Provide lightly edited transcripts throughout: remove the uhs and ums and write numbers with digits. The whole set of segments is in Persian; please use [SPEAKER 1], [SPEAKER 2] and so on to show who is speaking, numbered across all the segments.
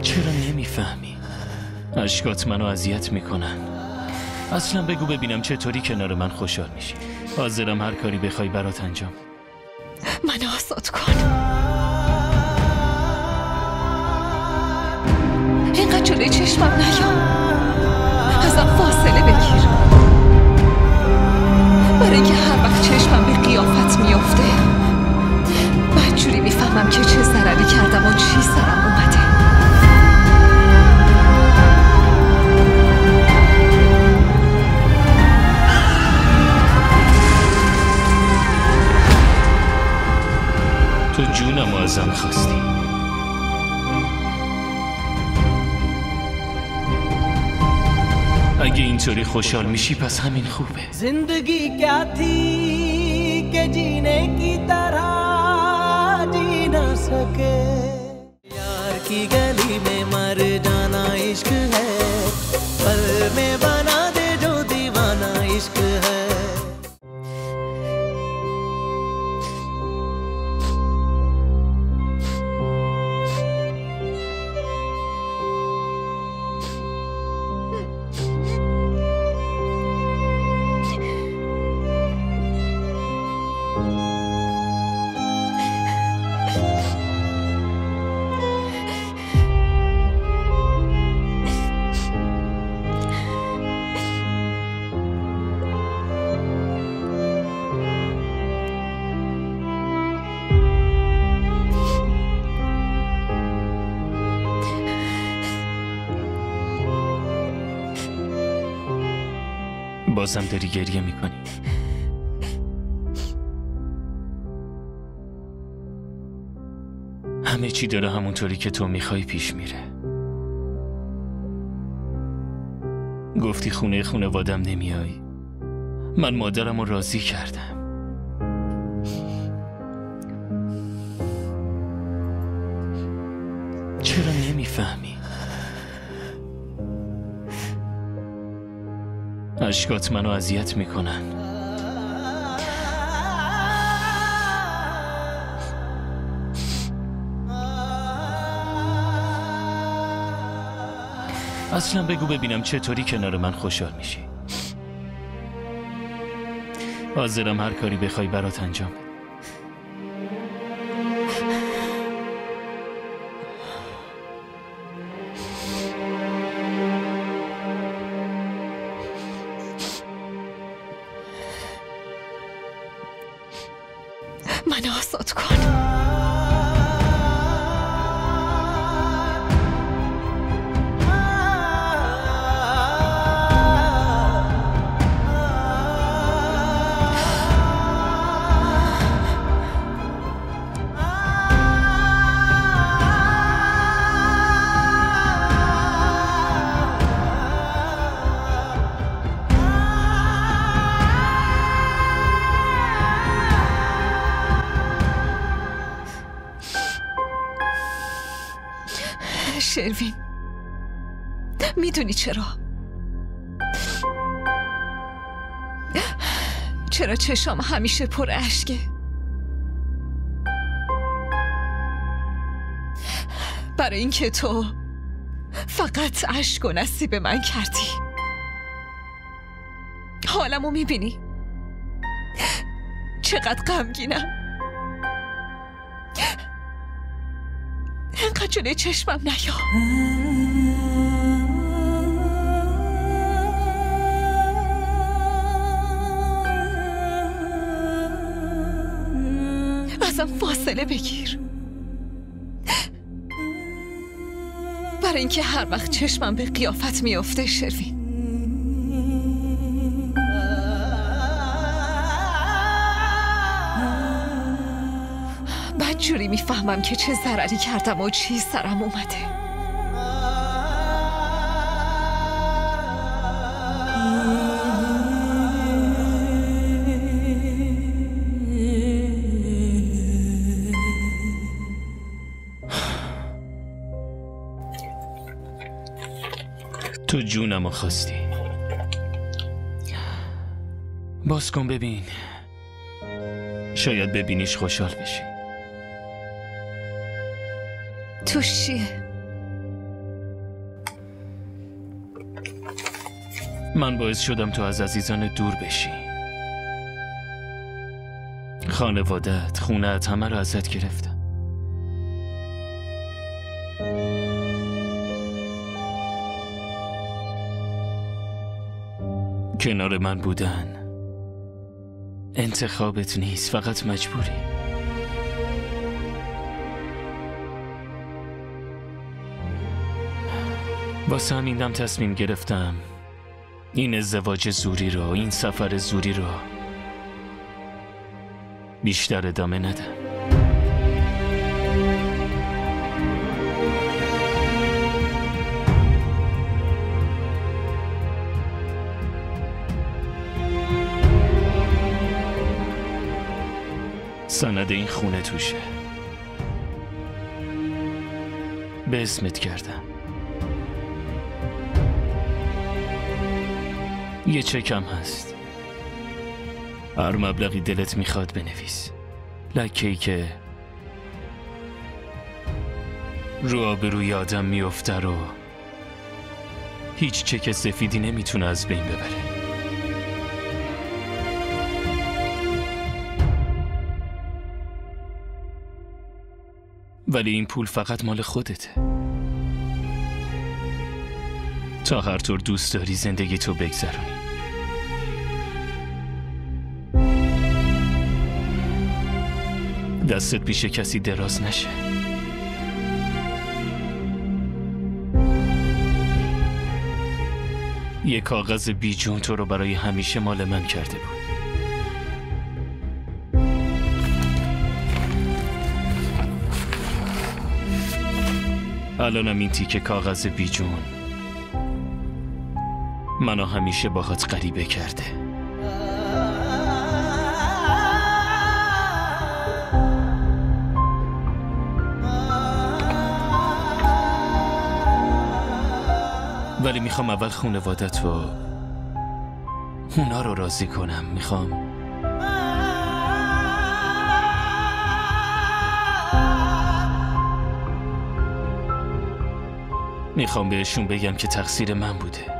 [SPEAKER 1] چرا نمیفهمی؟ اشکات منو اذیت میکنن. اصلا بگو ببینم چطوری کنار من خوشحال میشی. حاضرم هر کاری بخوای برات انجام.
[SPEAKER 2] منو آزاد کن. اینقدر جلوی چشمم نیا. ازم فاصله بگیر. برای اینکه هر وقت چشمم به قیافت میافته بدجوری میفهمم که چه ضرری کردم و چی سرم اومده.
[SPEAKER 1] تو جونم رو ازم خواستی. اگه اینطوری خوشحال میشی پس همین خوبه.
[SPEAKER 3] زندگی کیا تھی کہ جینے کی طرح جی نہ سکے یار کی گلی میں مر جانا عشق ہے پل میں بنا دے جو دیوانہ عشق ہے.
[SPEAKER 1] بازم داری گریه میکنی؟ همه چی داره همونطوری که تو میخوای پیش میره. گفتی خونه خانوادم نمیای. من مادرم رو راضی کردم. چرا نمیفهمی؟ اشکات منو اذیت میکنن. اصلا بگو ببینم چطوری کنار من خوشحال میشی. حاضرم هر کاری بخوای برات انجام.
[SPEAKER 2] منو آزاد کن. شروین میدونی چرا؟ چرا چشام همیشه پر اشکه؟ برای اینکه تو فقط اشک و نصیب من کردی. حالمو میبینی؟ چقدر غمگینم. اینقدر جلوی چشمم نیا. ازم فاصله بگیر. برای اینکه هر وقت چشمم به قیافت میافته شروین بدجوری میفهمم که چه ضرری کردم و چی سرم اومده.
[SPEAKER 1] تو جونمو خواستی. باز کن ببین. شاید ببینیش خوشحال بشی.
[SPEAKER 2] توش چیه؟
[SPEAKER 1] من باعث شدم تو از عزیزان دور بشی. خانوادت، خونه‌ات، همه رو ازت گرفتم. کنار من بودن انتخابت نیست، فقط مجبوری. واسه همینم تصمیم گرفتم این ازدواج زوری رو، این سفر زوری رو بیشتر ادامه ندم. سند این خونه توشه، به اسمت کردم. یه چکم هست، هر مبلغی دلت میخواد بنویس. لکه‌ای که رو آبروی آدم میفته رو هیچ چک سفیدی نمیتونه از بین ببره. ولی این پول فقط مال خودته. تا هر طور دوست داری زندگی تو بگذرونی. دستت پیش کسی دراز نشه. یه کاغذ بیجون تو رو برای همیشه مال من کرده بود. الانم این تیکه کاغذ بیجون منو همیشه باهات غریبه کرده. ولی میخوام اول خانوادت و اونا رو راضی کنم. میخوام بهشون بگم که تقصیر من بوده.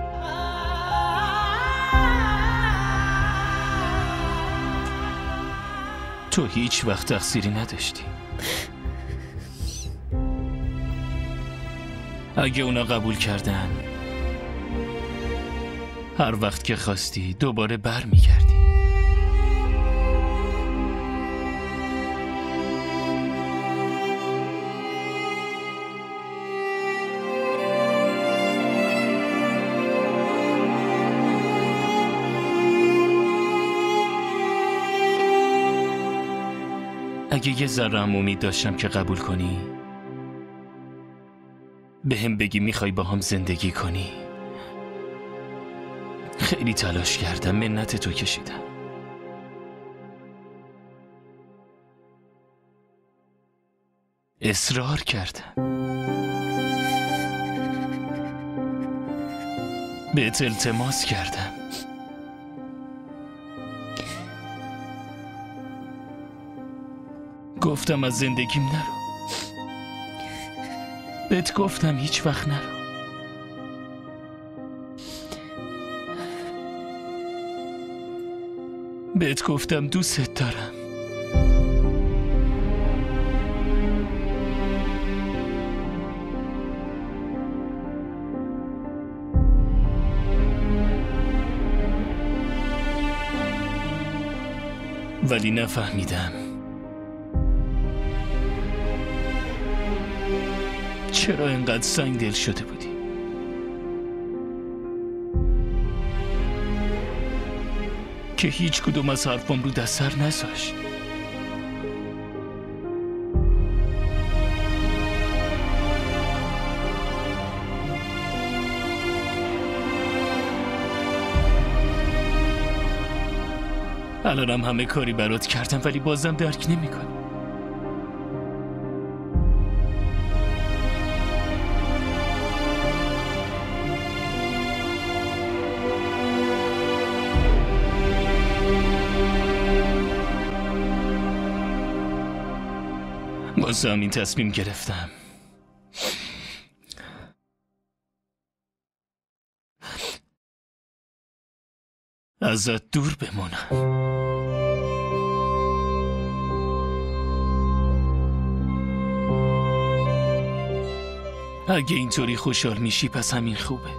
[SPEAKER 1] تو هیچ وقت تقصیری نداشتی. اگه اونا قبول کردن، هر وقت که خواستی دوباره بر میگردی. اگه یه ذره هم امید داشتم که قبول کنی، به هم بگی میخوای با هم زندگی کنی. خیلی تلاش کردم، منت تو کشیدم. اصرار کردم، بهت التماس کردم. گفتم از زندگیم نرو. بهت گفتم هیچ وقت نرو. بهت گفتم دوستت دارم. ولی نفهمیدم چرا اینقدر سنگ دل شده بودی. که هیچ کدوم از حرفم رو دستر نذاشت. الانم همه کاری برات کردم ولی بازم درک نمی‌کنی. واسه همین تصمیم گرفتم ازت دور بمونم. اگه اینطوری خوشحال میشی پس همین خوبه.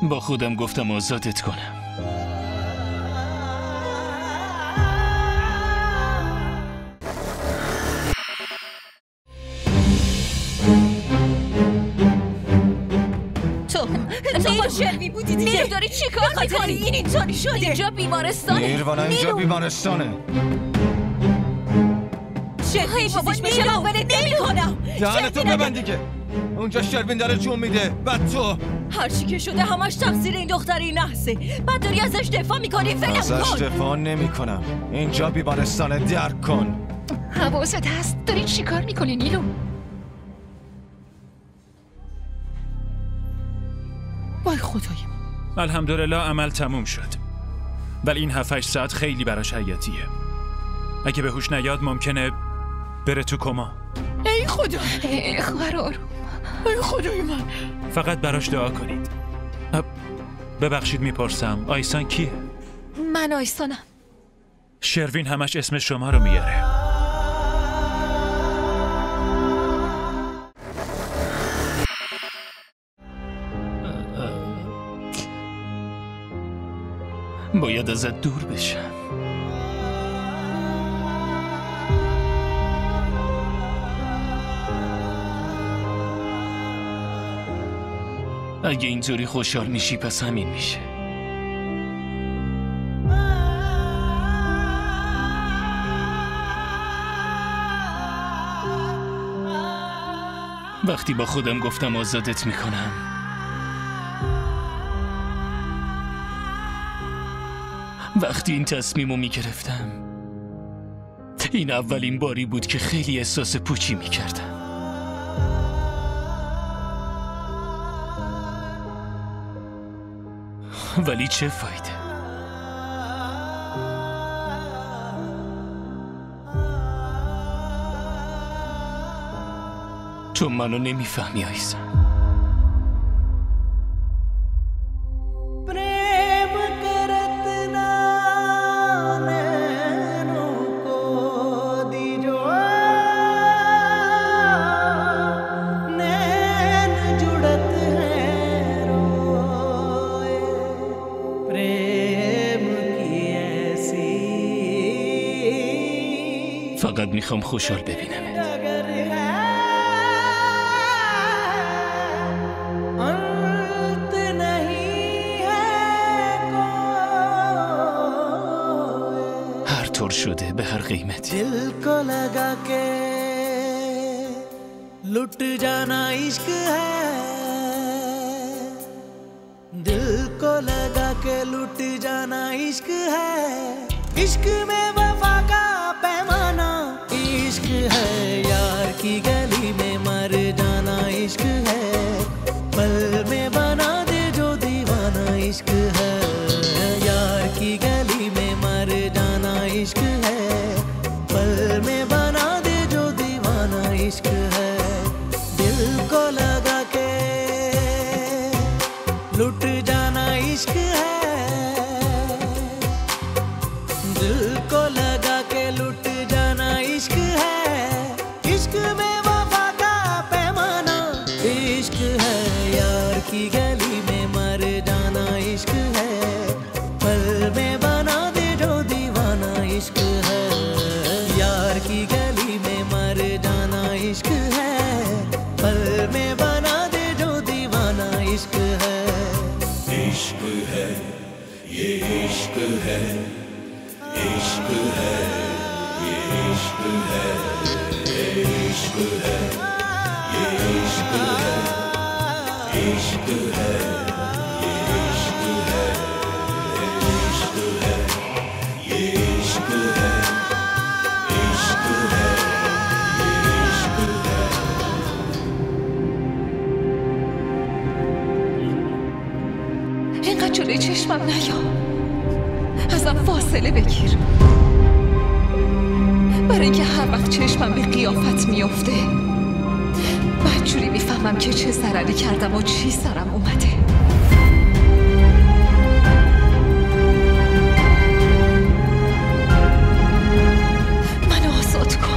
[SPEAKER 1] با خودم گفتم آزادت کنم.
[SPEAKER 2] تو با شلوی بودی دیگه. داری چی کار میکنی؟ این اینطوری شده. اینجا بیمارستانه.
[SPEAKER 4] نیروانه اینجا بیمارستانه.
[SPEAKER 2] شلوی باباش میشه من ولت نمی کنم.
[SPEAKER 4] دهنتو ببند دیگه. اونجا شلوین داره جون میده. بعد تو
[SPEAKER 2] هرچی که شده همش تقصیر این دختری نحسه. بعد داری ازش دفاع میکنی. فلم کن.
[SPEAKER 4] ازش دفاع نمی کنم. اینجا بیمارستانه. درک کن.
[SPEAKER 2] حواست هست؟ داری چی کار میکنی نیلو؟ وای خدایم.
[SPEAKER 5] الحمدلله عمل تموم شد. ولی این 7-8 ساعت خیلی براش حیاتیه. اگه به هوش نیاد ممکنه بره تو کما.
[SPEAKER 2] ای خدا. خواهر آروم. ای خدای من.
[SPEAKER 5] فقط براش دعا کنید. ببخشید میپرسم آیسان کیه؟
[SPEAKER 2] من آیسانم.
[SPEAKER 5] شروین همش اسم شما رو میاره.
[SPEAKER 1] باید ازت دور بشم. اگه اینطوری خوشحال میشی پس همین میشه. وقتی با خودم گفتم آزادت میکنم، وقتی این تصمیمو میگرفتم، این اولین باری بود که خیلی احساس پوچی میکردم. ولی چه فایده؟ تو منو نمیفهمی آیسان. فقط میخوام خوشحال ببینم. هر طور شده به هر قیمتی.
[SPEAKER 3] दिल को लगा के लुट जाना इश्क है, दिल को लगा के लुट जाना इश्क है, इश्क में वफा का पैमाना इश्क है, यार की गली में मर जाना इश्क है, पल में बना दे जो दीवाना इश्क है, यार की गली में मर जाना इश्क है, पल में बना दे जो दीवाना इश्क है, दिल को लगा के लुट जाना इश्क है, दिल को लगा के लुट जाना इश्क है, इश्क में वफा का पैमाना इश्क है, यार की गली में मर जाना इश्क है, पल में बना दे जो दीवाना इश्क है, यार की गली में मर जाना इश्क है, पल में बना दे जो दीवाना इश्क है, इश्क है ये इश्क है, इश्क है ये इश्क है, ये इश्क है ये इश्क है, इश्क है ये इश्क है, ये इश्क है ये इश्क है, इश्क है ये इश्क है.
[SPEAKER 2] اینقدر جلوی چشمم نیا، ازم فاصله بگیر، برای اینکه هر وقت چشمم به قیافت میفته بعد بدجوری میفهمم که چه ضرری کردم و چی سرم اومده. منو آزاد کن.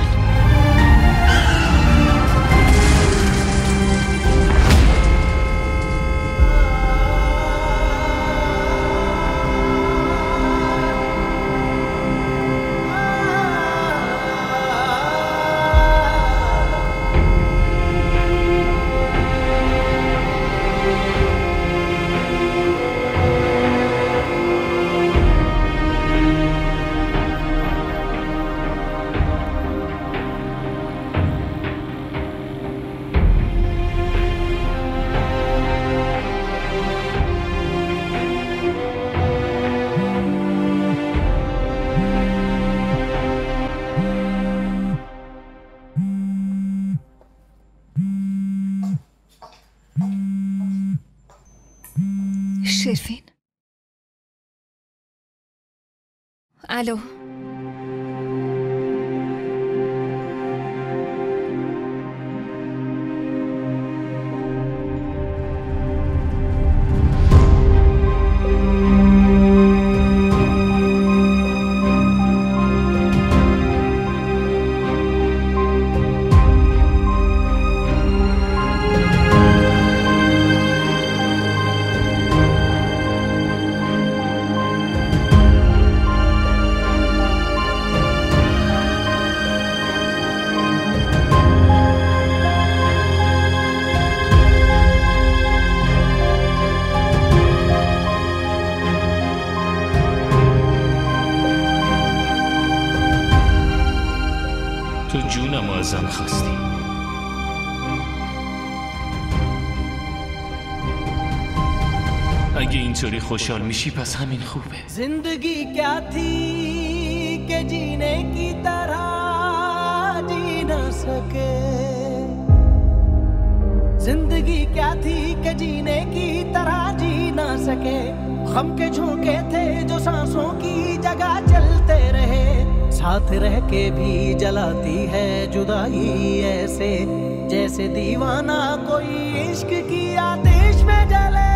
[SPEAKER 2] شرفین؟ الو؟
[SPEAKER 1] تو جونم ازم خواستی. اگه اینطوری خوشحال میشی پس همین خوبه.
[SPEAKER 3] जिंदगी क्या थी कि जीने की तरह जी न सके, जिंदगी क्या थी कि जीने की तरह जी न सके, गम के झोंके थे जो सांसों की जगह चलते रहे, साथ रह के भी जलाती है जुदाई ऐसे जैसे दीवाना कोई इश्क की आतिश में जले।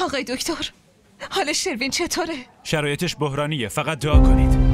[SPEAKER 2] آقای دکتر، حال شروین چطوره؟
[SPEAKER 5] شرایطش بحرانیه، فقط دعا کنید.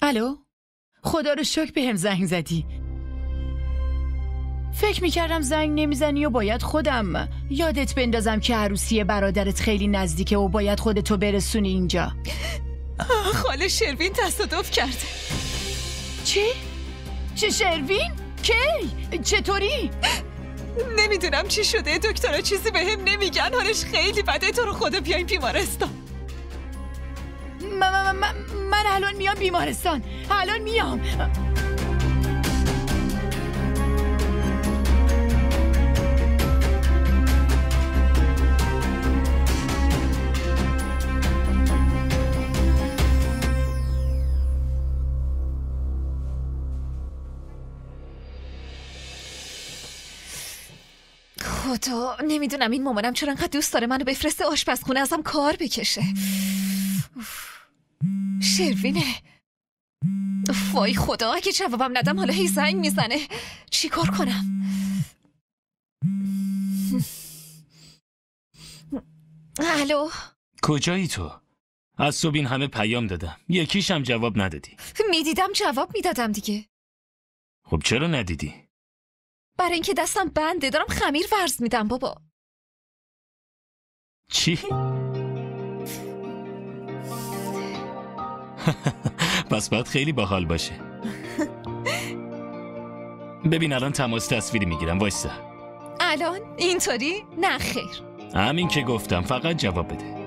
[SPEAKER 6] الو؟ خدا رو شکر بهم زنگ زدی. فکر میکردم زنگ نمیزنی و باید خودم یادت بندازم که عروسی برادرت خیلی نزدیکه و باید خودتو برسونی اینجا.
[SPEAKER 2] خاله شروین تصادف کرده.
[SPEAKER 6] چی؟ چه شروین؟ کی؟ چطوری؟
[SPEAKER 2] نمیدونم چی شده، دکترها چیزی بهم نمیگن، حالش خیلی بده. تو رو خدا بیاین بیمارستان.
[SPEAKER 6] من الان میام بیمارستان، الان میام.
[SPEAKER 2] خدا، نمیدونم این مامانم چرا انقدر دوست داره منو بفرسته آشپزخونه ازم کار بکشه. شروینه. وای خدا، اگه جوابم ندم حالا هی زنگ میزنه. چی کار کنم؟ الو؟
[SPEAKER 1] کجایی تو؟ از صبح این همه پیام دادم، یکیشم جواب ندادی.
[SPEAKER 2] میدیدم جواب میدادم دیگه.
[SPEAKER 1] خب چرا ندیدی؟
[SPEAKER 2] برای اینکه دستم بنده، دارم خمیر ورز میدم بابا.
[SPEAKER 1] چی؟ پس باید خیلی باحال باشه. ببین الان تماس تصویری میگیرم، وایسا.
[SPEAKER 2] الان؟ اینطوری؟ نه خیر.
[SPEAKER 1] همین که گفتم، فقط جواب بده.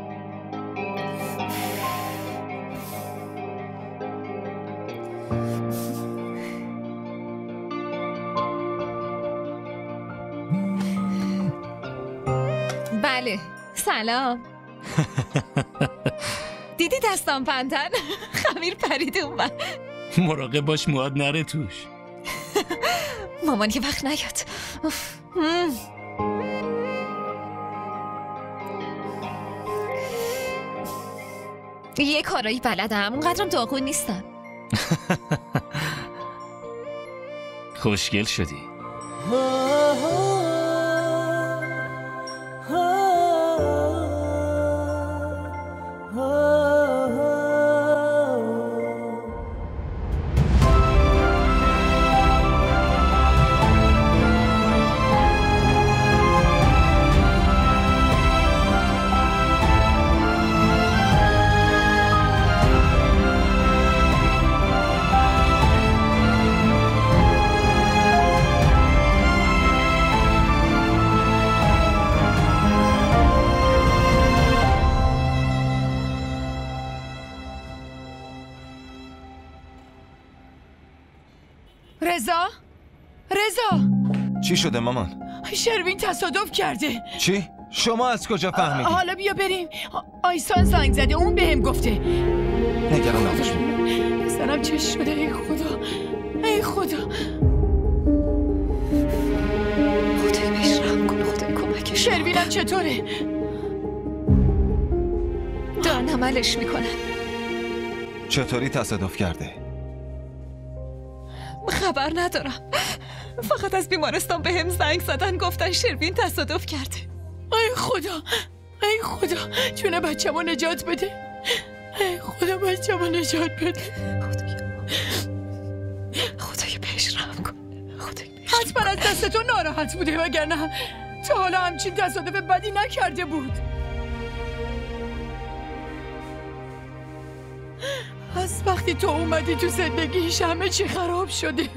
[SPEAKER 2] بله، سلام. دیدی دستم بندن؟ خمیر پرید اون.
[SPEAKER 1] مراقب باش مواد نره توش.
[SPEAKER 2] مامان یه وقت نیاد. یه کارایی بلدم، اونقدرم داغون نیستم.
[SPEAKER 1] خوشگل شدی.
[SPEAKER 6] رضا
[SPEAKER 4] چی شده مامان؟
[SPEAKER 6] شروین تصادف کرده.
[SPEAKER 4] چی؟ شما از کجا فهمیدی؟
[SPEAKER 6] حالا بیا بریم. آیسان زنگ زده، اون بهم گفته.
[SPEAKER 4] نگران نباش.
[SPEAKER 6] سرم چه شده؟ ای خدا، ای خدا.
[SPEAKER 2] خدای بهش رحم کن، خدای کمکش.
[SPEAKER 6] شروینم چطوره؟
[SPEAKER 2] دارن عملش میکنن.
[SPEAKER 4] چطوری تصادف کرده؟
[SPEAKER 2] خبر ندارم، فقط از بیمارستان بهم زنگ زدن، گفتن شروین تصادف کرده.
[SPEAKER 6] ای خدا، ای خدا، جون بچه‌مو نجات بده. ای خدا بچه‌مو نجات بده.
[SPEAKER 2] خدای بهش رحم کن.
[SPEAKER 6] حتما از دست تو ناراحت بوده، وگرنه تا حالا همچین تصادف بدی نکرده بود. از وقتی تو اومدی تو زندگیش همه چی خراب شده.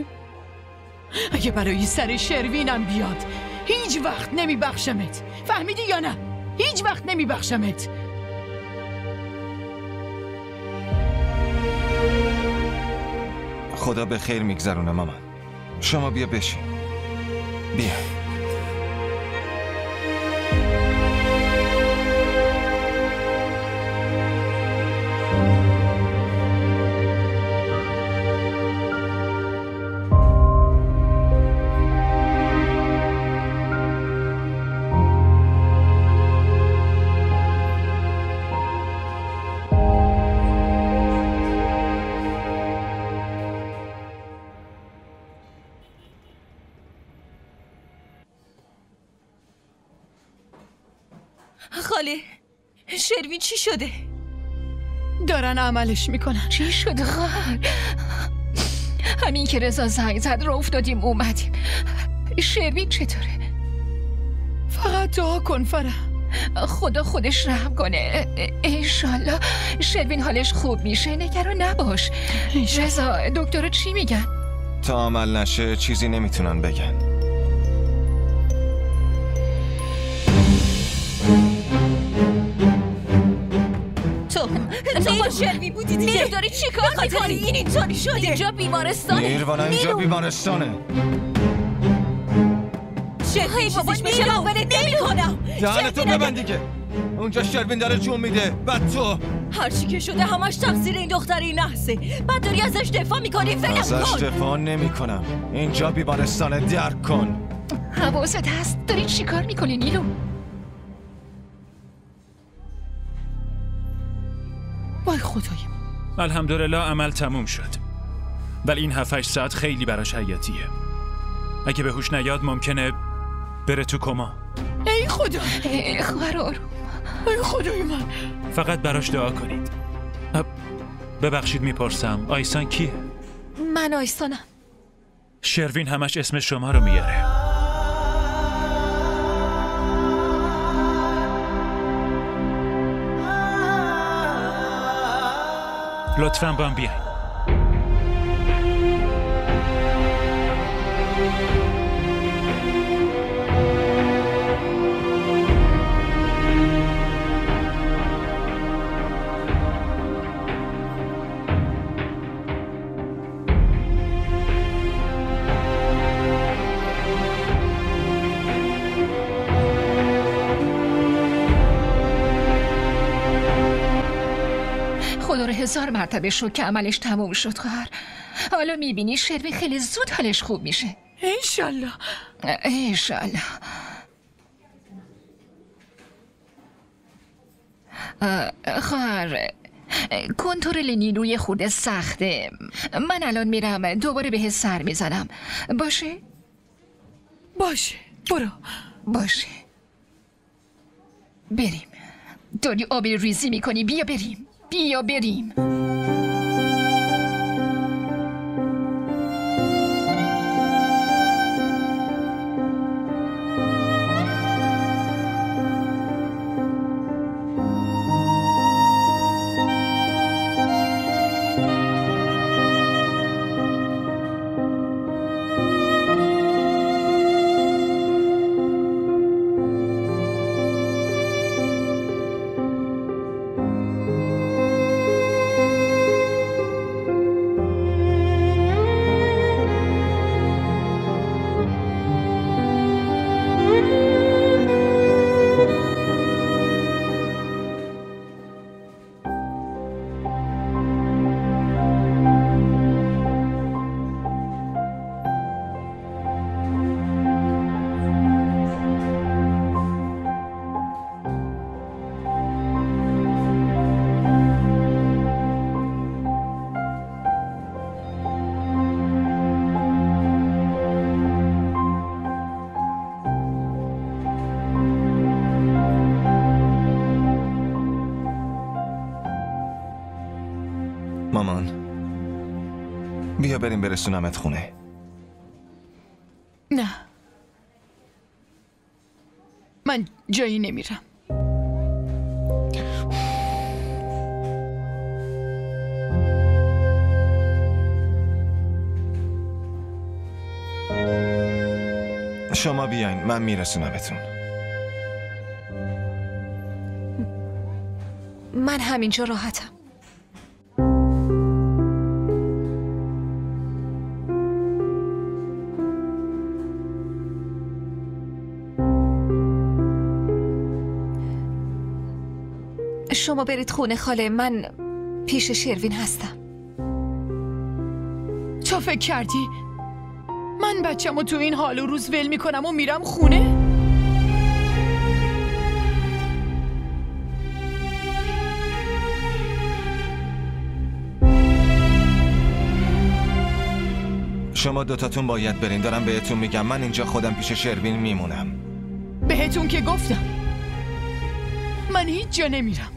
[SPEAKER 6] اگه برای سر شروینم بیاد هیچ وقت نمیبخشمت. فهمیدی یا نه؟ هیچ وقت نمیبخشمت.
[SPEAKER 4] خدا به خیر میگذرونه مامان. شما بیا بشین. بیا.
[SPEAKER 2] خاله شروین چی شده؟
[SPEAKER 6] دارن عملش میکنن.
[SPEAKER 2] چی شده خال؟ همین که رضا زنگ زد را افتادیم اومدیم. شروین چطوره؟
[SPEAKER 6] فقط دعا کن فرح.
[SPEAKER 2] خدا خودش رحم کنه. انشالله شروین حالش خوب میشه، نگران نباش. رضا دکتر چی میگن؟
[SPEAKER 4] تا عمل نشه چیزی نمیتونن بگن.
[SPEAKER 2] تو با شروین بودی دیگه. داری چی کار میکنی؟ این اینطوری شده. اینجا بیمارستانه.
[SPEAKER 4] نیروانا اینجا بیمارستانه.
[SPEAKER 2] شروین باباش میشه من ولت نمیکنم.
[SPEAKER 4] دهنتو ببند دیگه. اونجا شروین داره جون میده. بعد تو
[SPEAKER 2] هرچی که شده همش تقصیر این دختری نحسه. بعد داری ازش دفاع میکنی. ولم کن.
[SPEAKER 4] ازش دفاع نمیکنم. اینجا بیمارستانه، درک کن.
[SPEAKER 2] حواست هست؟ داری چی کار میکنی نیلو؟
[SPEAKER 6] وای خدایم.
[SPEAKER 5] الحمدلله عمل تموم شد. ولی این 7-8 ساعت خیلی براش حیاتیه. اگه به هوش نیاد ممکنه بره تو کما.
[SPEAKER 6] ای خدا.
[SPEAKER 2] خواهر آروم.
[SPEAKER 6] ای خدای من.
[SPEAKER 5] فقط براش دعا کنید. ببخشید میپرسم آیسان کیه؟
[SPEAKER 2] من آیسانم.
[SPEAKER 5] شروین همش اسم شما رو میاره. لطفاً با هم بیاین.
[SPEAKER 2] خدا رو 1000 مرتبه شکر که عملش تموم شد خواهر. حالا میبینی شروین خیلی زود حالش خوب میشه.
[SPEAKER 6] انشالله.
[SPEAKER 2] انشالله. خواهر کنترل نیلوی خورده سخته. من الان میرم دوباره بهت سر میزنم. باشه؟
[SPEAKER 6] باشه برو.
[SPEAKER 2] باشه بریم. داری آبی ریزی میکنی. بیا بریم. بیا بریم.
[SPEAKER 4] مامان بیا بریم برسونمت خونه.
[SPEAKER 6] نه من جایی نمیرم.
[SPEAKER 4] شما بیاین من میرسونمتون.
[SPEAKER 2] من همینجا راحتم. شما برید خونه خاله، من پیش شروین هستم.
[SPEAKER 6] تو فکر کردی من بچه‌مو تو این حال و روز ول میکنم و میرم خونه؟
[SPEAKER 4] شما دوتاتون باید برین. دارم بهتون میگم من اینجا خودم پیش شروین میمونم.
[SPEAKER 6] بهتون که گفتم من هیچ جا نمیرم.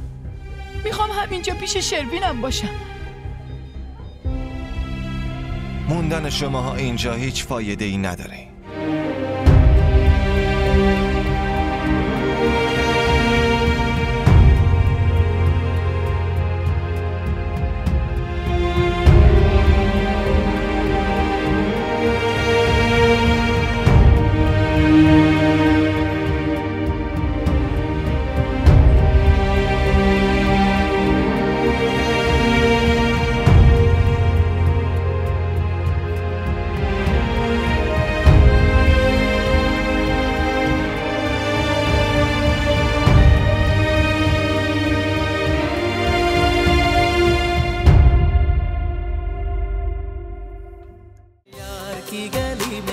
[SPEAKER 6] میخوام همینجا پیش شروینم باشم.
[SPEAKER 4] موندن شماها اینجا هیچ فایده ای نداره.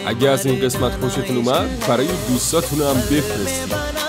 [SPEAKER 7] اگه از این قسمت خوشتون اومد برای دوستاتون هم بفرستید.